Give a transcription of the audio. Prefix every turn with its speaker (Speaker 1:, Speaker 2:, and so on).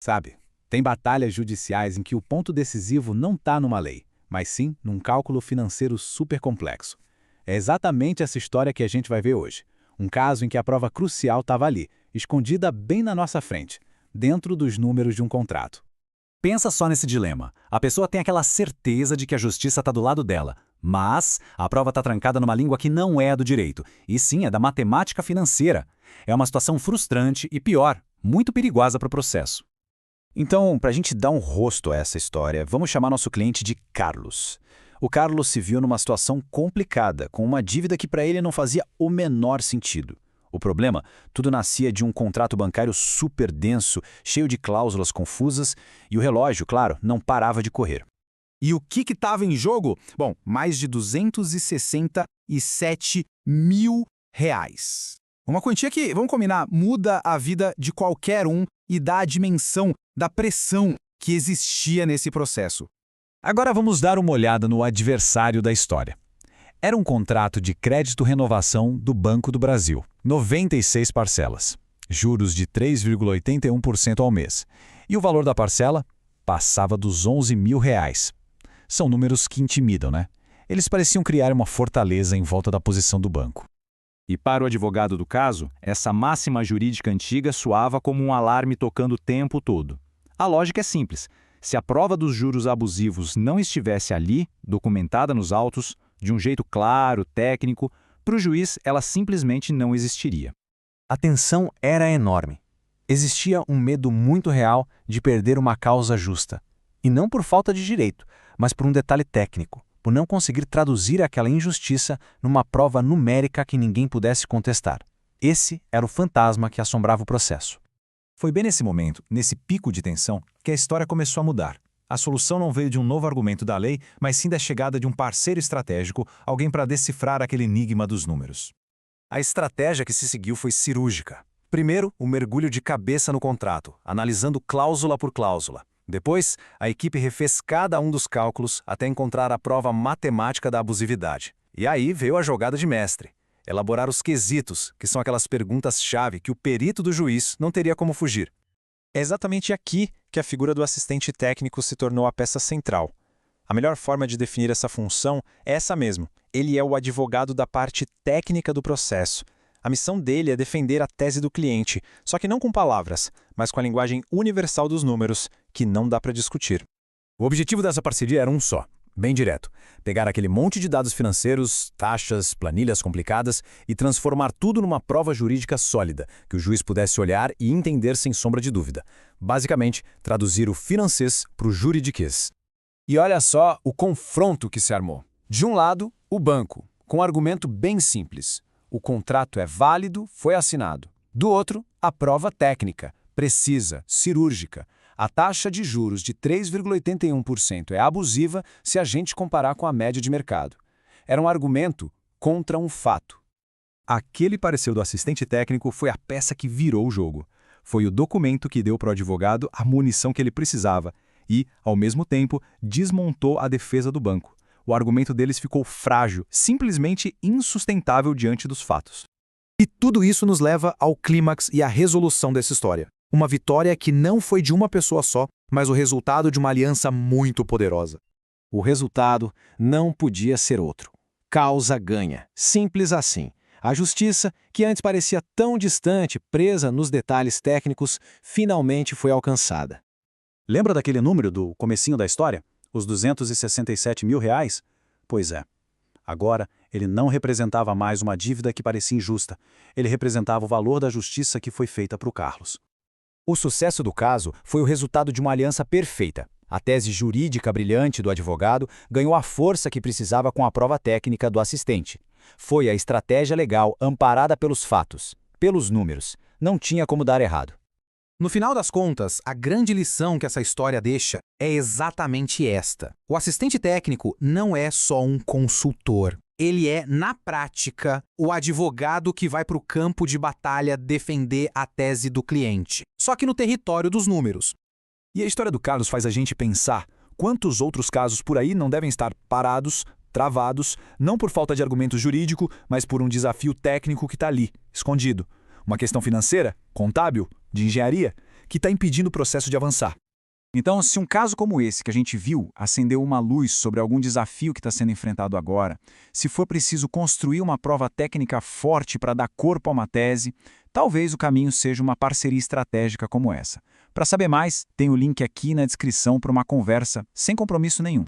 Speaker 1: Sabe, tem batalhas judiciais em que o ponto decisivo não está numa lei, mas sim num cálculo financeiro super complexo. É exatamente essa história que a gente vai ver hoje. Um caso em que a prova crucial estava ali, escondida bem na nossa frente, dentro dos números de um contrato.
Speaker 2: Pensa só nesse dilema. A pessoa tem aquela certeza de que a justiça está do lado dela, mas a prova está trancada numa língua que não é a do direito, e sim é da matemática financeira. É uma situação frustrante e, pior, muito perigosa para o processo.
Speaker 3: Então, para a gente dar um rosto a essa história, vamos chamar nosso cliente de Carlos. O Carlos se viu numa situação complicada, com uma dívida que para ele não fazia o menor sentido. O problema, tudo nascia de um contrato bancário super denso, cheio de cláusulas confusas, e o relógio, claro, não parava de correr.
Speaker 4: E o que estava em jogo? Bom, mais de R$ 267 mil. Uma quantia que, vamos combinar, muda a vida de qualquer um e dá a dimensão da pressão que existia nesse processo.
Speaker 2: Agora vamos dar uma olhada no adversário da história. Era um contrato de crédito-renovação do Banco do Brasil, 96 parcelas, juros de 3,81% ao mês, e o valor da parcela passava dos R$ 11 mil. São números que intimidam, né? Eles pareciam criar uma fortaleza em volta da posição do banco.
Speaker 5: E para o advogado do caso, essa máxima jurídica antiga soava como um alarme tocando o tempo todo. A lógica é simples. Se a prova dos juros abusivos não estivesse ali, documentada nos autos, de um jeito claro, técnico, para o juiz ela simplesmente não existiria.
Speaker 3: A tensão era enorme. Existia um medo muito real de perder uma causa justa. E não por falta de direito, mas por um detalhe técnico, por não conseguir traduzir aquela injustiça numa prova numérica que ninguém pudesse contestar. Esse era o fantasma que assombrava o processo.
Speaker 2: Foi bem nesse momento, nesse pico de tensão, que a história começou a mudar. A solução não veio de um novo argumento da lei, mas sim da chegada de um parceiro estratégico, alguém para decifrar aquele enigma dos números.
Speaker 3: A estratégia que se seguiu foi cirúrgica. Primeiro, o mergulho de cabeça no contrato, analisando cláusula por cláusula. Depois, a equipe refez cada um dos cálculos até encontrar a prova matemática da abusividade. E aí veio a jogada de mestre. Elaborar os quesitos, que são aquelas perguntas-chave que o perito do juiz não teria como fugir.
Speaker 6: É exatamente aqui que a figura do assistente técnico se tornou a peça central. A melhor forma de definir essa função é essa mesmo. Ele é o advogado da parte técnica do processo. A missão dele é defender a tese do cliente, só que não com palavras, mas com a linguagem universal dos números, que não dá para discutir.
Speaker 2: O objetivo dessa parceria era um só, bem direto: pegar aquele monte de dados financeiros, taxas, planilhas complicadas e transformar tudo numa prova jurídica sólida, que o juiz pudesse olhar e entender sem sombra de dúvida. Basicamente, traduzir o financês para o juridiquês.
Speaker 1: E olha só o confronto que se armou. De um lado, o banco, com um argumento bem simples. O contrato é válido, foi assinado. Do outro, a prova técnica, precisa, cirúrgica. A taxa de juros de 3,81% é abusiva se a gente comparar com a média de mercado. Era um argumento contra um fato.
Speaker 2: Aquele parecer do assistente técnico foi a peça que virou o jogo. Foi o documento que deu para o advogado a munição que ele precisava e, ao mesmo tempo, desmontou a defesa do banco. O argumento deles ficou frágil, simplesmente insustentável diante dos fatos.
Speaker 4: E tudo isso nos leva ao clímax e à resolução dessa história. Uma vitória que não foi de uma pessoa só, mas o resultado de uma aliança muito poderosa.
Speaker 3: O resultado não podia ser outro. Causa ganha. Simples assim. A justiça, que antes parecia tão distante, presa nos detalhes técnicos, finalmente foi alcançada.
Speaker 2: Lembra daquele número do comecinho da história? Os R$ 267 mil? Pois é. Agora, ele não representava mais uma dívida que parecia injusta. Ele representava o valor da justiça que foi feita para o Carlos.
Speaker 3: O sucesso do caso foi o resultado de uma aliança perfeita. A tese jurídica brilhante do advogado ganhou a força que precisava com a prova técnica do assistente. Foi a estratégia legal amparada pelos fatos, pelos números. Não tinha como dar errado.
Speaker 4: No final das contas, a grande lição que essa história deixa é exatamente esta. O assistente técnico não é só um consultor. Ele é, na prática, o advogado que vai para o campo de batalha defender a tese do cliente, só que no território dos números.
Speaker 2: E a história do Carlos faz a gente pensar quantos outros casos por aí não devem estar parados, travados, não por falta de argumento jurídico, mas por um desafio técnico que está ali, escondido. Uma questão financeira, contábil, de engenharia,
Speaker 1: que está impedindo o processo de avançar.
Speaker 2: Então, se um caso como esse que a gente viu acendeu uma luz sobre algum desafio que está sendo enfrentado agora, se for preciso construir uma prova técnica forte para dar corpo a uma tese, talvez o caminho seja uma parceria estratégica como essa. Para saber mais, tem o link aqui na descrição para uma conversa sem compromisso nenhum.